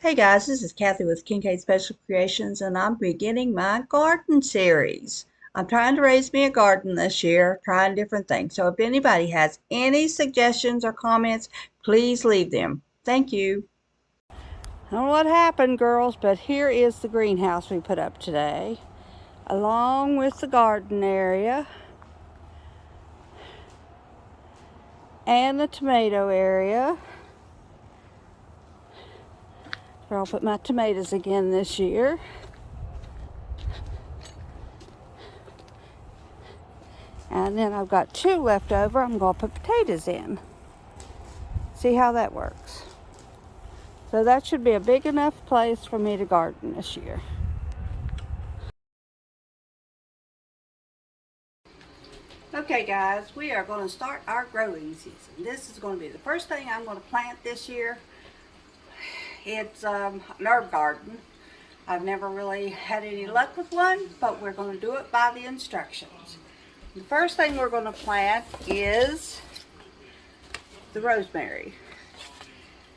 Hey guys, this is Kathy with Kincaid Special Creations, and I'm beginning my garden series. I'm trying to raise me a garden this year, trying different things. So if anybody has any suggestions or comments, please leave them. Thank you. I don't know what happened, girls, but here is the greenhouse we put up today, along with the garden area and the tomato area. Where I'll put my tomatoes again this year. And then I've got two left over. I'm going to put potatoes in. See how that works. So that should be a big enough place for me to garden this year. Okay guys, we are going to start our growing season. This is going to be the first thing I'm going to plant this year. It's an herb garden. I've never really had any luck with one, but we're going to do it by the instructions. The first thing we're going to plant is the rosemary.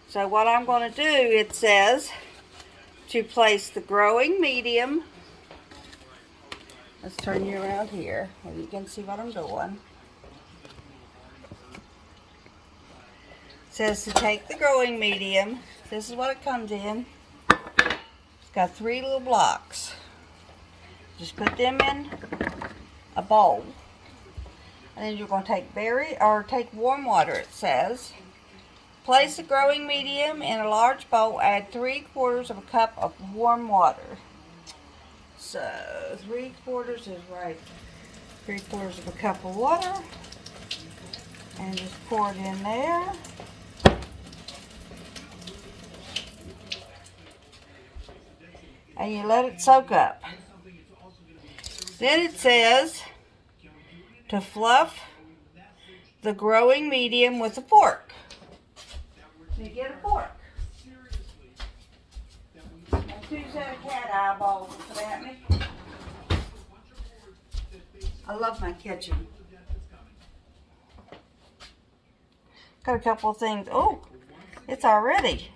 So what I'm going to do, it says to place the growing medium. Let's turn you around here so you can see what I'm doing. It says to take the growing medium. This is what it comes in. It's got 3 little blocks. Just put them in a bowl. And then you're going to take warm water, it says. Place the growing medium in a large bowl. Add 3/4 of a cup of warm water. So 3/4 is right. 3/4 of a cup of water. And just pour it in there. And you let it soak up. Then it says to fluff the growing medium with a fork. You get a fork. And who's had a cat eyeball at me? I love my kitchen. Got a couple of things. Oh, it's already.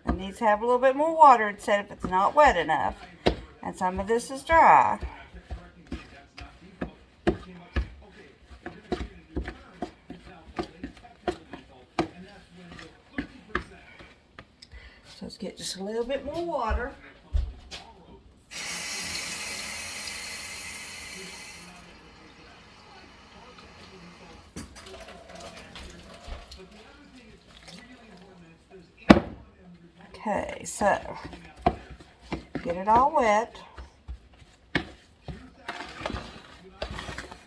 It needs to have a little bit more water, it said, if it's not wet enough. And some of this is dry. So let's get just a little bit more water. Okay, so get it all wet. I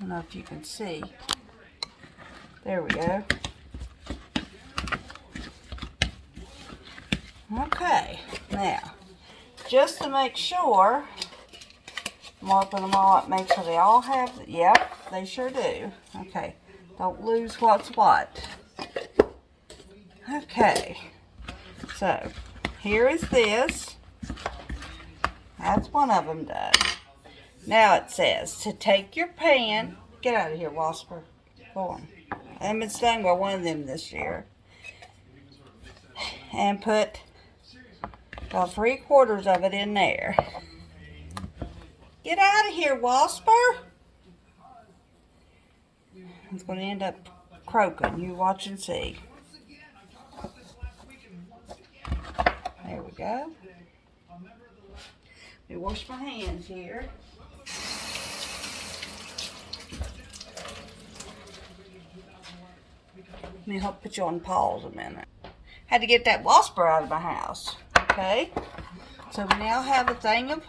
don't know if you can see. There we go. Okay, now, just to make sure, I'm opening them all up, make sure they all have, yep, they sure do. Okay, don't lose what's what. Okay, so here is this. That's one of them done. Now it says to take your pan, get out of here, Wasper. Go on. I haven't been stung by one of them this year. And put about 3/4 of it in there. Get out of here, Wasper. It's going to end up croaking. You watch and see. There we go. Let me wash my hands here. Let me help put you on pause a minute. Had to get that Wasper out of my house. Okay. So we now have a thing of,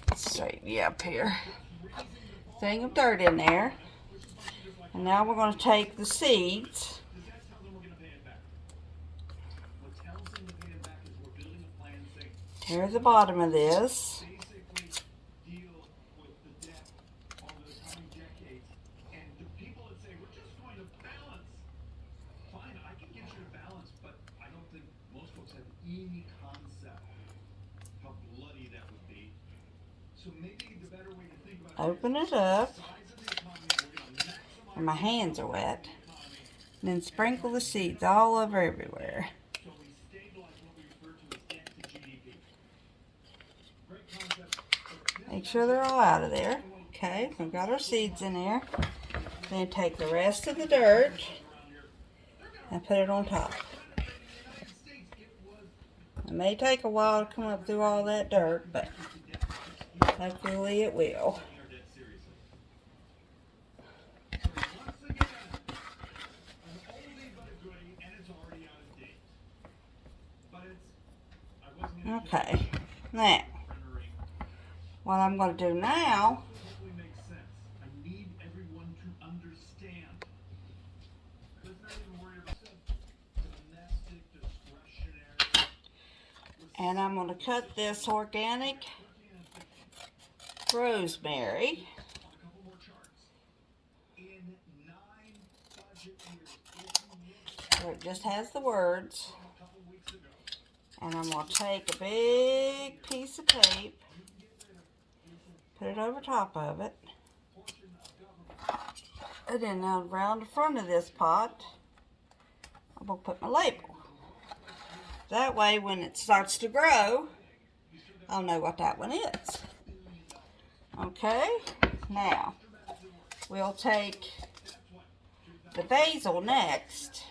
let's straighten you up here. Thing of dirt in there. And now we're going to take the seeds. Tear the bottom of this. Open it up. and my hands are wet. And then sprinkle the seeds all over everywhere. Make sure they're all out of there. Okay, we've got our seeds in there. Then take the rest of the dirt and put it on top. It may take a while to come up through all that dirt, but hopefully it will. Okay, now, what I'm going to do now and I'm going to cut this organic rosemary. Where it just has the words. And I'm going to take a big piece of tape, put it over top of it, and then now around the front of this pot, I'm going to put my label. That way when it starts to grow, I'll know what that one is. Okay, now we'll take the basil next.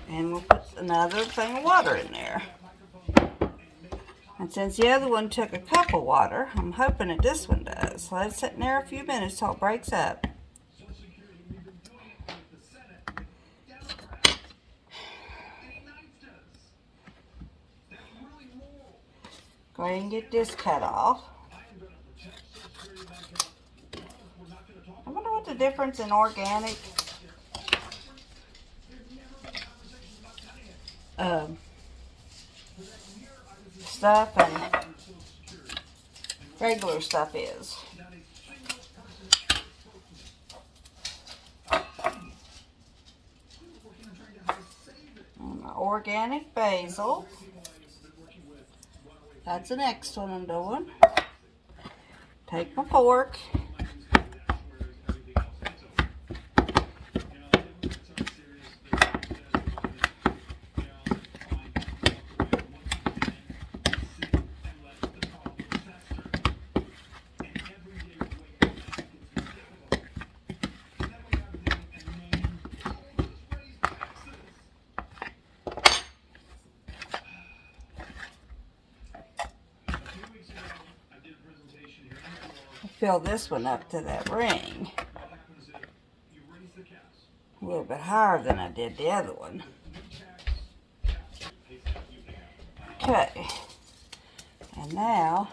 And we'll put another thing of water in there. And since the other one took a cup of water, I'm hoping that this one does. Let it sit in there a few minutes till it breaks up. Go ahead and get this cut off. I wonder what the difference in organic stuff and regular stuff is. And my organic basil. That's the next one I'm doing. Take my fork. Fill this one up to that ring. A little bit higher than I did the other one. Okay. And now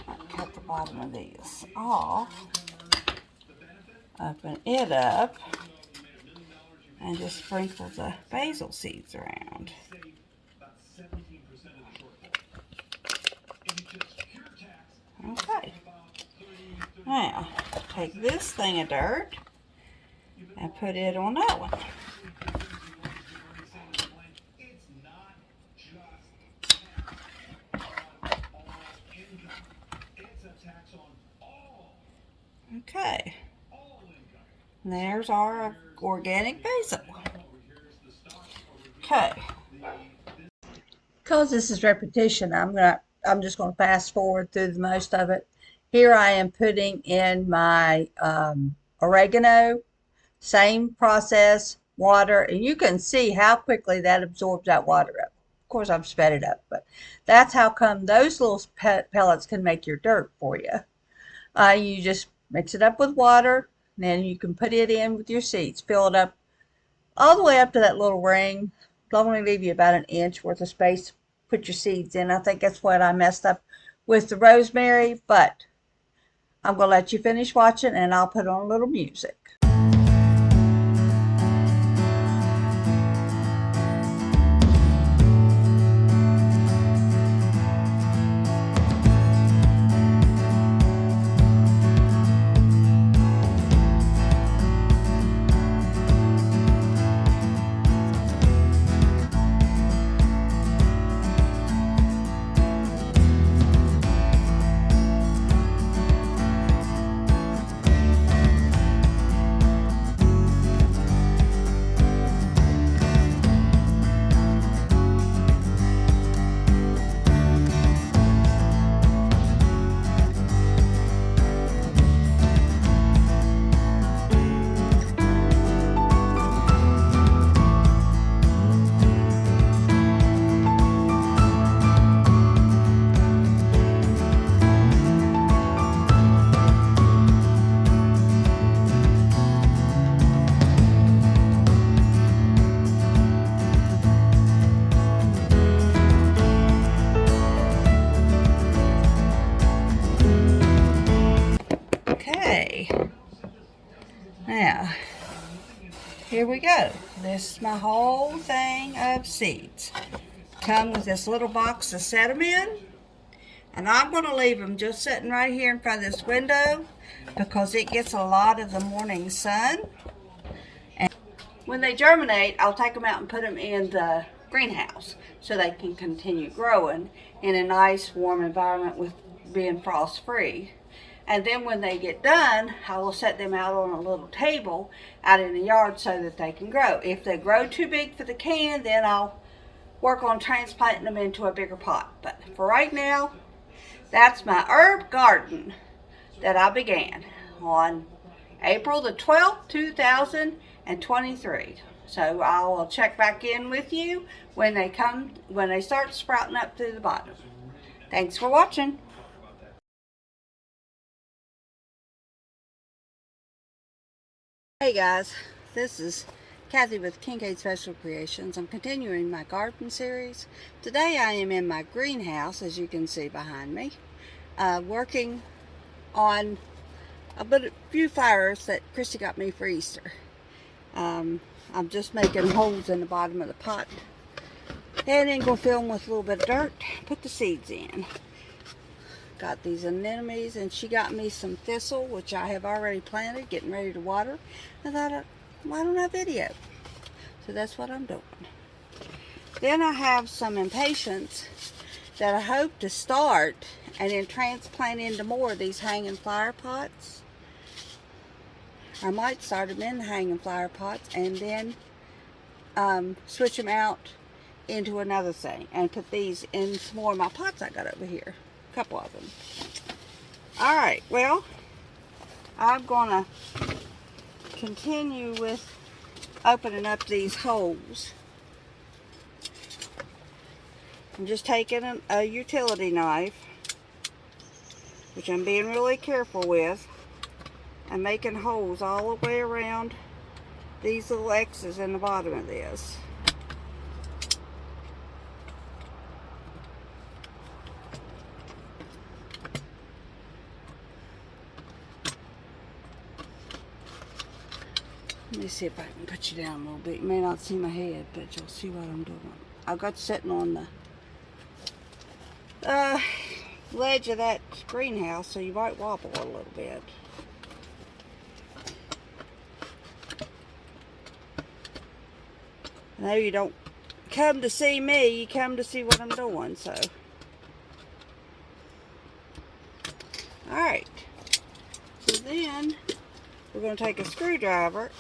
I'll cut the bottom of these off. Open it up. And just sprinkle the basil seeds around. Okay. Now, take this thing of dirt and put it on that one. Okay. And there's our organic basil. Okay. Because this is repetition, I'm just going to fast forward through the most of it. Here I am putting in my oregano. Same process, water, and you can see how quickly that absorbs that water up. Of course, I've sped it up, but that's how come those little pellets can make your dirt for you. You just mix it up with water. And then you can put it in with your seeds. Fill it up all the way up to that little ring. It'll only leave you about an inch worth of space to put your seeds in. I think that's what I messed up with the rosemary. But I'm going to let you finish watching and I'll put on a little music. here we go. This is my whole thing of seeds. Come with this little box to set them in. And I'm going to leave them just sitting right here in front of this window because it gets a lot of the morning sun. And when they germinate, I'll take them out and put them in the greenhouse so they can continue growing in a nice warm environment with being frost free. And then when they get done, I will set them out on a little table out in the yard so that they can grow. If they grow too big for the can, then I'll work on transplanting them into a bigger pot. But for right now, that's my herb garden that I began on April the 12th, 2023. So I will check back in with you when they start sprouting up through the bottom. Thanks for watching. Hey guys, this is Kathy with Kincaid Special Creations. I'm continuing my garden series. Today I am in my greenhouse, as you can see behind me, working on a few flowers that Christy got me for Easter. I'm just making holes in the bottom of the pot and then go fill them with a little bit of dirt, put the seeds in. Got these anemones, and she got me some thistle, which I have already planted, getting ready to water. I thought, why don't I video? So that's what I'm doing. Then I have some impatiens that I hope to start and then transplant into more of these hanging flower pots. I might start them in the hanging flower pots and then switch them out into another thing and put these in some more of my pots I got over here. A couple of them. Alright, well, I'm gonna continue with opening up these holes. I'm just taking a utility knife, which I'm being really careful with, and making holes all the way around these little X's in the bottom of this. Let me see if I can put you down a little bit. You may not see my head, but you'll see what I'm doing. I've got you sitting on the ledge of that greenhouse, so you might wobble a little bit. I know you don't come to see me, you come to see what I'm doing, so. Alright. So then, we're going to take a screwdriver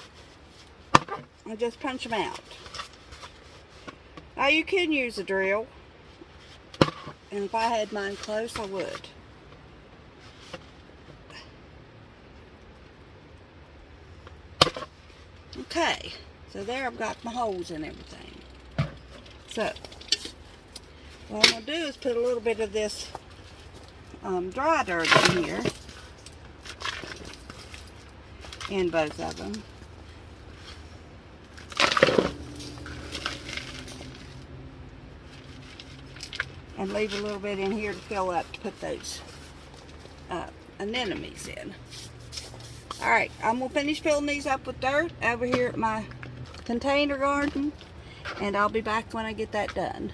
and just punch them out. Now you can use a drill, and if I had mine close, I would. Okay, so there I've got my holes and everything. So, what I'm going to do is put a little bit of this dry dirt in here, in both of them. And leave a little bit in here to fill up to put those anemones in. Alright, I'm going to finish filling these up with dirt over here at my container garden, and I'll be back when I get that done.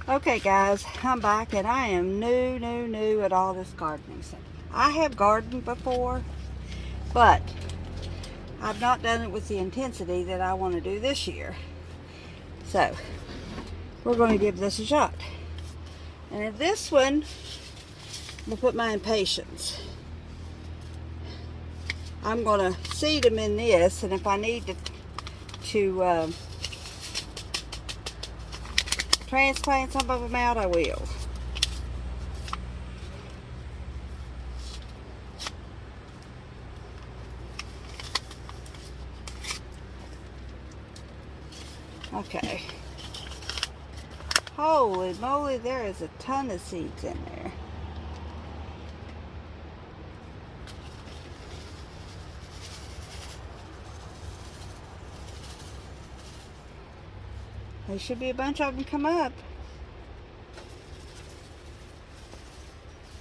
Okay guys, I'm back, and I am new at all this gardening stuff. I have gardened before, but I've not done it with the intensity that I want to do this year. So, we're going to give this a shot. And in this one, I'm going to put my impatiens. I'm going to seed them in this, and if I need to transplant some of them out, I will. Okay. Holy moly, there is a ton of seeds in there. There should be a bunch of them come up.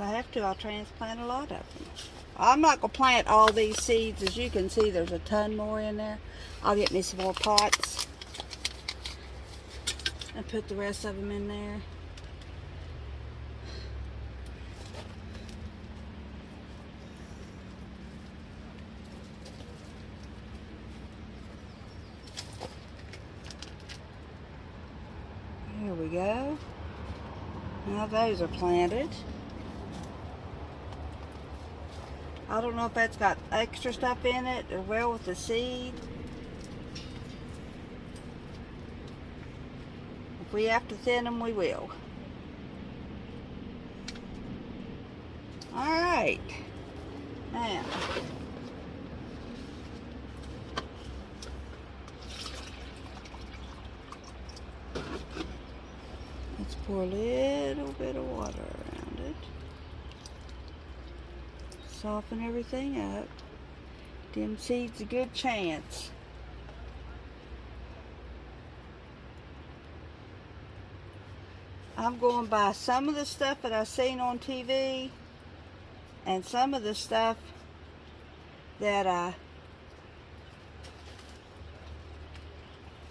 If I have to, I'll transplant a lot of them. I'm not going to plant all these seeds. As you can see, there's a ton more in there. I'll get me some more pots and put the rest of them in there. Here we go. Now those are planted. I don't know if that's got extra stuff in it or well with the seed. If we have to thin them, we will. Alright. Now, let's pour a little bit of water around it. Soften everything up. Them seeds a good chance. I'm going by some of the stuff that I've seen on TV and some of the stuff that I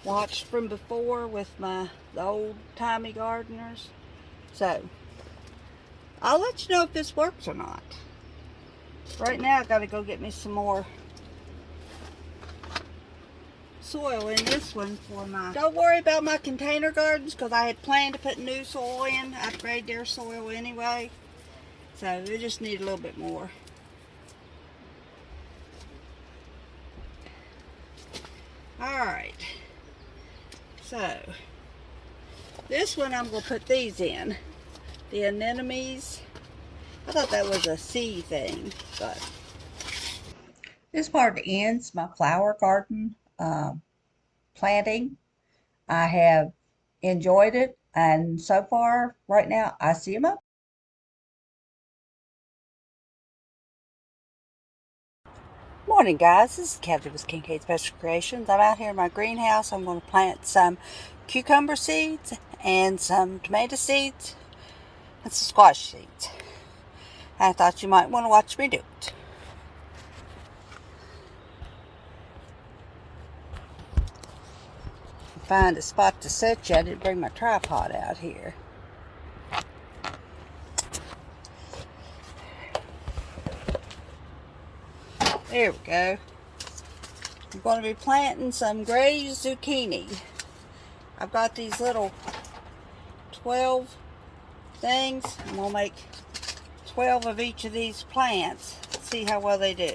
watched from before with the old-timey gardeners. So, I'll let you know if this works or not. Right now, I've got to go get me some more soil in this one for my... Don't worry about my container gardens, because I had planned to put new soil in, upgrade their soil anyway. So, they just need a little bit more. Alright. So, this one I'm going to put these in. The anemones. I thought that was a C thing, but... This part ends my flower garden planting. I have enjoyed it, and so far, right now, I see them up. Morning, guys. This is Kathy with Kincaid Special Creations. I'm out here in my greenhouse. I'm going to plant some cucumber seeds and some tomato seeds and some squash seeds. I thought you might want to watch me do it. Find a spot to set you. I didn't bring my tripod out here. There we go. I'm going to be planting some gray zucchini. I've got these little 12 things. I'm going to make 12 of each of these plants. See how well they do.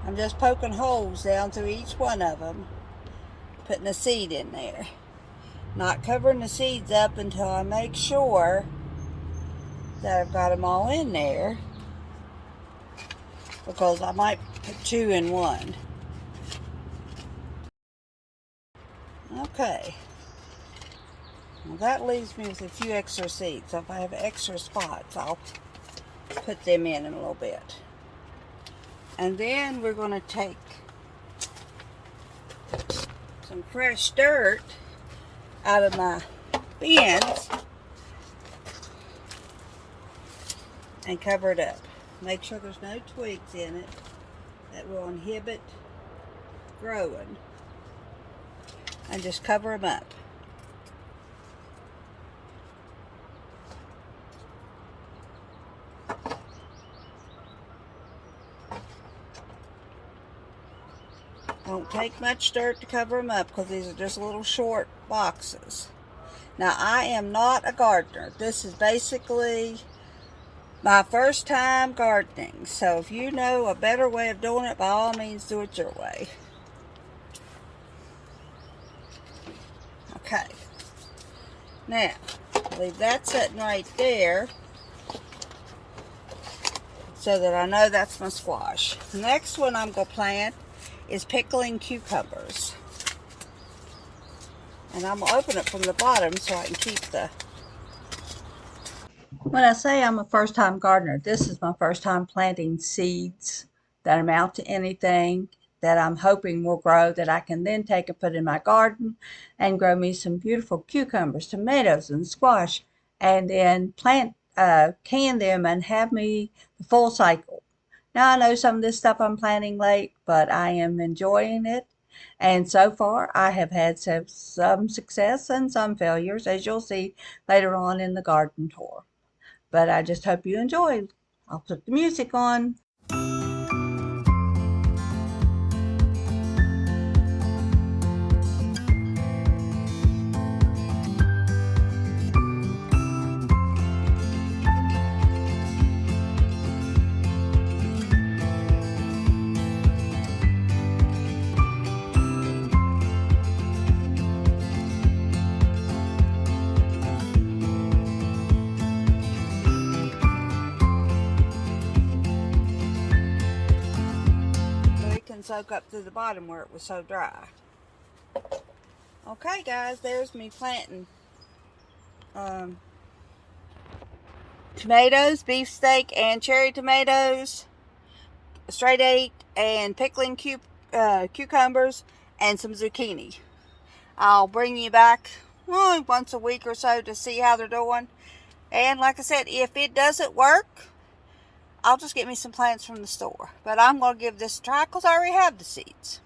I'm just poking holes down through each one of them, putting a seed in there. Not covering the seeds up until I make sure that I've got them all in there, because I might put 2 in one. Okay. Well, that leaves me with a few extra seeds. So if I have extra spots, I'll put them in a little bit. And then we're going to take some fresh dirt out of my bins and cover it up. Make sure there's no twigs in it that will inhibit growing. And just cover them up. Don't take much dirt to cover them up, because these are just little short boxes. Now, I am not a gardener. This is basically my first time gardening. So if you know a better way of doing it, by all means do it your way. Okay. Now, leave that sitting right there so that I know that's my squash. The next one I'm going to plant is pickling cucumbers. And I'm going to open it from the bottom so I can keep the... When I say I'm a first-time gardener, this is my first time planting seeds that amount to anything. that I'm hoping will grow that I can then take and put in my garden and grow me some beautiful cucumbers, tomatoes, and squash, and then can them and have me the full cycle. Now I know some of this stuff I'm planting late, but I am enjoying it. And so far, I have had some success and some failures, as you'll see later on in the garden tour. But I just hope you enjoy. I'll put the music on. Soak up to the bottom where it was so dry. Okay guys, there's me planting tomatoes, beefsteak, and cherry tomatoes, straight 8, and pickling cucumbers, and some zucchini. I'll bring you back once a week or so to see how they're doing. And like I said, if it doesn't work, I'll just get me some plants from the store. But I'm going to give this a try because I already have the seeds.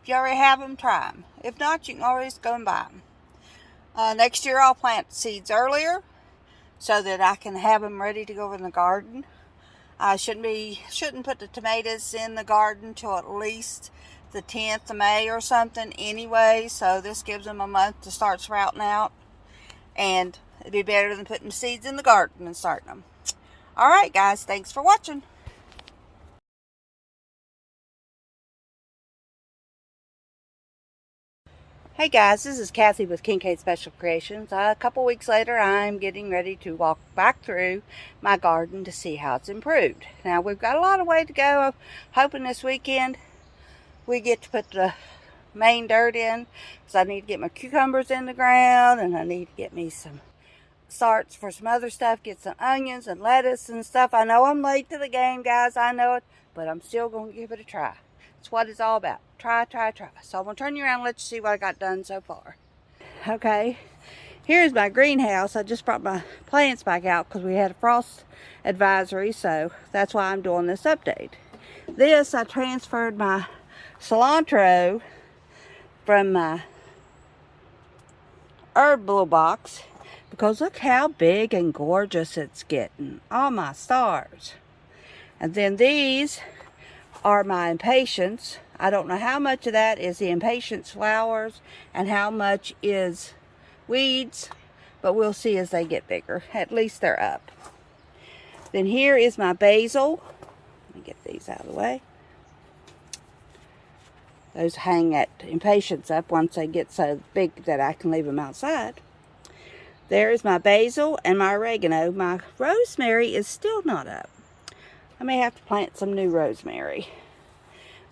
If you already have them, try them. If not, you can always go and buy them. Next year I'll plant seeds earlier so that I can have them ready to go in the garden. I shouldn't put the tomatoes in the garden till at least the 10th of May or something anyway. So this gives them a month to start sprouting out. And it'd be better than putting seeds in the garden and starting them. Alright guys, thanks for watching. Hey guys, this is Kathy with Kincaid Special Creations. A couple weeks later, I'm getting ready to walk back through my garden to see how it's improved. Now, we've got a lot of way to go. I'm hoping this weekend we get to put the main dirt in, because I need to get my cucumbers in the ground, and I need to get me some starts for some other stuff, get some onions and lettuce and stuff. I know I'm late to the game, guys, I know it, but I'm still going to give it a try. It's what it's all about. Try. So I'm going to turn you around and let you see what I got done so far. Okay, here's my greenhouse. I just brought my plants back out because we had a frost advisory, so that's why I'm doing this update. This, I transferred my cilantro from my herb blue box, because look how big and gorgeous it's getting. Oh my stars. And then these are my impatiens. I don't know how much of that is the impatiens flowers and how much is weeds, but we'll see as they get bigger. At least they're up. Then here is my basil. Let me get these out of the way. Those hang at impatiens up once they get so big that I can leave them outside. There is my basil and my oregano. My rosemary is still not up. I may have to plant some new rosemary.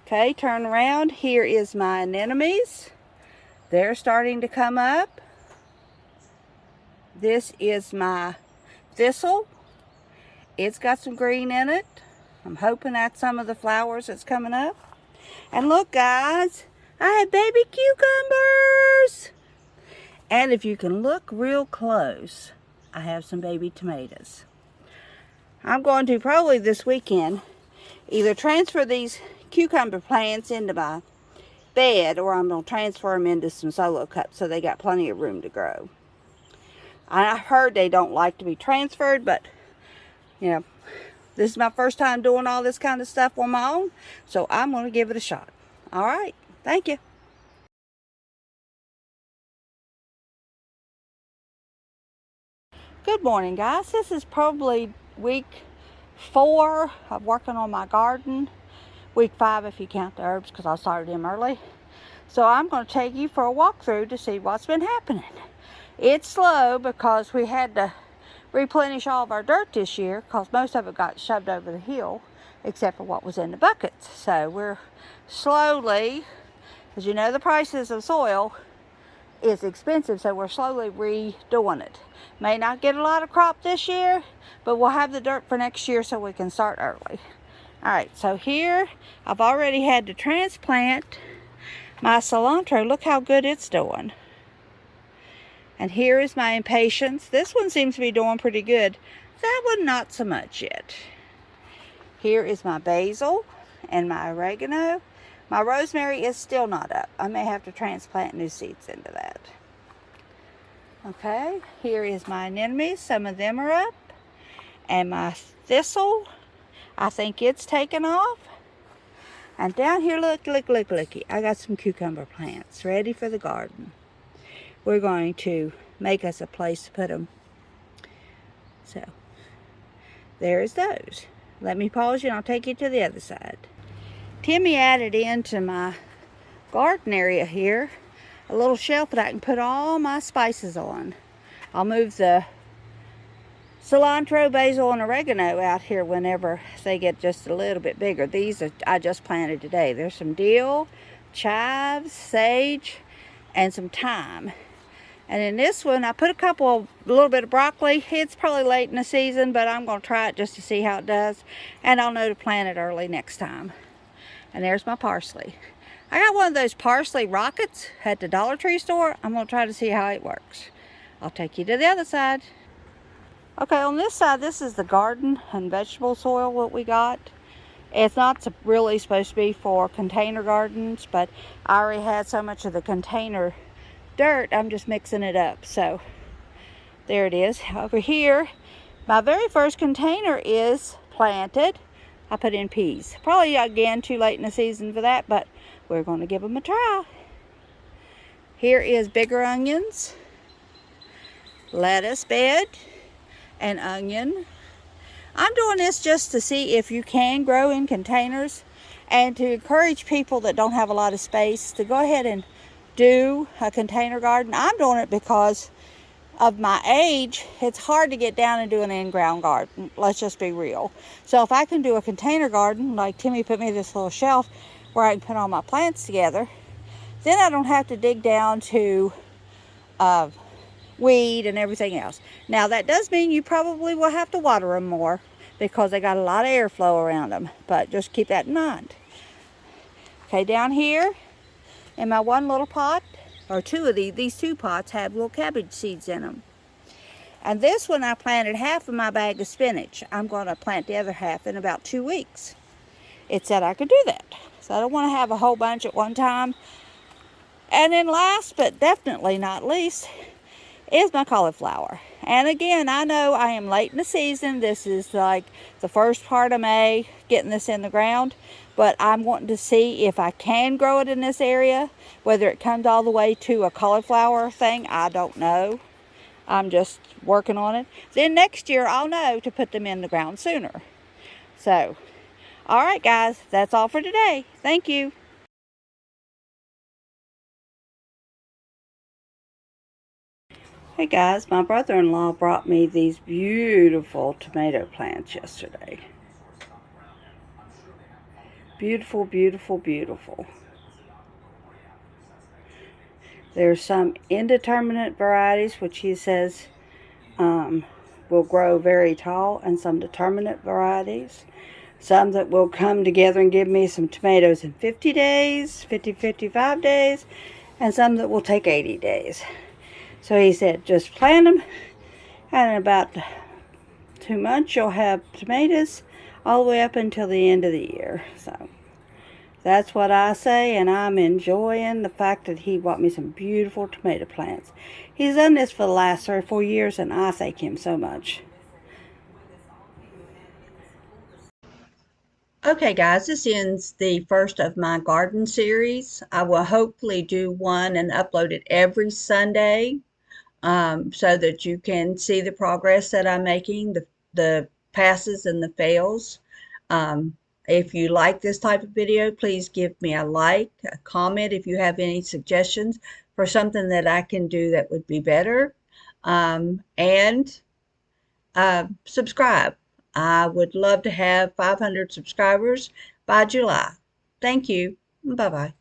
Okay, turn around. Here is my anemones. They're starting to come up. This is my thistle. It's got some green in it. I'm hoping that's some of the flowers that's coming up. And look, guys, I have baby cucumbers. And if you can look real close, I have some baby tomatoes. I'm going to probably this weekend either transfer these cucumber plants into my bed, or I'm going to transfer them into some solo cups so they got plenty of room to grow. I've heard they don't like to be transferred, but you know, this is my first time doing all this kind of stuff on my own, so I'm going to give it a shot. All right, thank you. Good morning, guys. This is probably week 4 of working on my garden. Week 5 if you count the herbs, because I started them early. So I'm going to take you for a walkthrough to see what's been happening. It's slow because we had to replenish all of our dirt this year because most of it got shoved over the hill except for what was in the buckets. So we're slowly, as you know, the prices of soil is expensive, so we're slowly redoing it. May not get a lot of crop this year, but we'll have the dirt for next year so we can start early. All right, so here I've already had to transplant my cilantro. Look how good it's doing. And here is my impatiens. This one seems to be doing pretty good. That one not so much yet. Here is my basil and my oregano. My rosemary is still not up. I may have to transplant new seeds into that. Okay, here is my anemones. Some of them are up. And my thistle, I think it's taken off. And down here, looky. I got some cucumber plants ready for the garden. We're going to make us a place to put them. So, there's those. Let me pause you and I'll take you to the other side. Timmy added into my garden area here a little shelf that I can put all my spices on. I'll move the cilantro, basil, and oregano out here whenever they get just a little bit bigger. These are I just planted today. There's some dill, chives, sage, and some thyme. And in this one, I put a little bit of broccoli. It's probably late in the season, but I'm going to try it just to see how it does. And I'll know to plant it early next time. And there's my parsley. I got one of those parsley rockets at the Dollar Tree store. I'm going to try to see how it works. I'll take you to the other side. Okay, on this side, this is the garden and vegetable soil what we got. It's not really supposed to be for container gardens, but I already had so much of the container dirt, I'm just mixing it up. So there it is. Over here, my very first container is planted. I put in peas. Probably again too late in the season for that, but we're going to give them a try. Here is bigger onions, lettuce bed, and onion. I'm doing this just to see if you can grow in containers and to encourage people that don't have a lot of space to go ahead and do a container garden. I'm doing it because of my age. It's hard to get down and do an in-ground garden. Let's just be real. So if I can do a container garden, like Timmy put me this little shelf where I can put all my plants together, then I don't have to dig down to weed and everything else. Now that does mean you probably will have to water them more because they got a lot of airflow around them, but just keep that in mind. Okay, down here in my one little pot, or two of these two pots have little cabbage seeds in them. And this one I planted half of my bag of spinach. I'm going to plant the other half in about 2 weeks. It said I could do that. So I don't want to have a whole bunch at one time. And then last but definitely not least is my cauliflower. And again, I know I am late in the season. This is like the first part of May, getting this in the ground. But I'm wanting to see if I can grow it in this area. Whether it comes all the way to a cauliflower thing, I don't know. I'm just working on it. Then next year, I'll know to put them in the ground sooner. So, all right, guys, that's all for today. Thank you. Hey guys, my brother-in-law brought me these beautiful tomato plants yesterday. Beautiful, beautiful, beautiful. There's some indeterminate varieties, which he says will grow very tall, and some determinate varieties. Some that will come together and give me some tomatoes in 50 days, 55 days, and some that will take 80 days. So he said, just plant them, and in about 2 months you'll have tomatoes all the way up until the end of the year. So that's what I say, and I'm enjoying the fact that he bought me some beautiful tomato plants. He's done this for the last 3 or 4 years, and I thank him so much. Okay guys, this ends the first of my garden series. I will hopefully do one and upload it every Sunday. So that you can see the progress that I'm making, the passes and the fails. If you like this type of video, please give me a like, a comment if you have any suggestions for something that I can do that would be better, and subscribe. I would love to have 500 subscribers by July. Thank you. Bye-bye.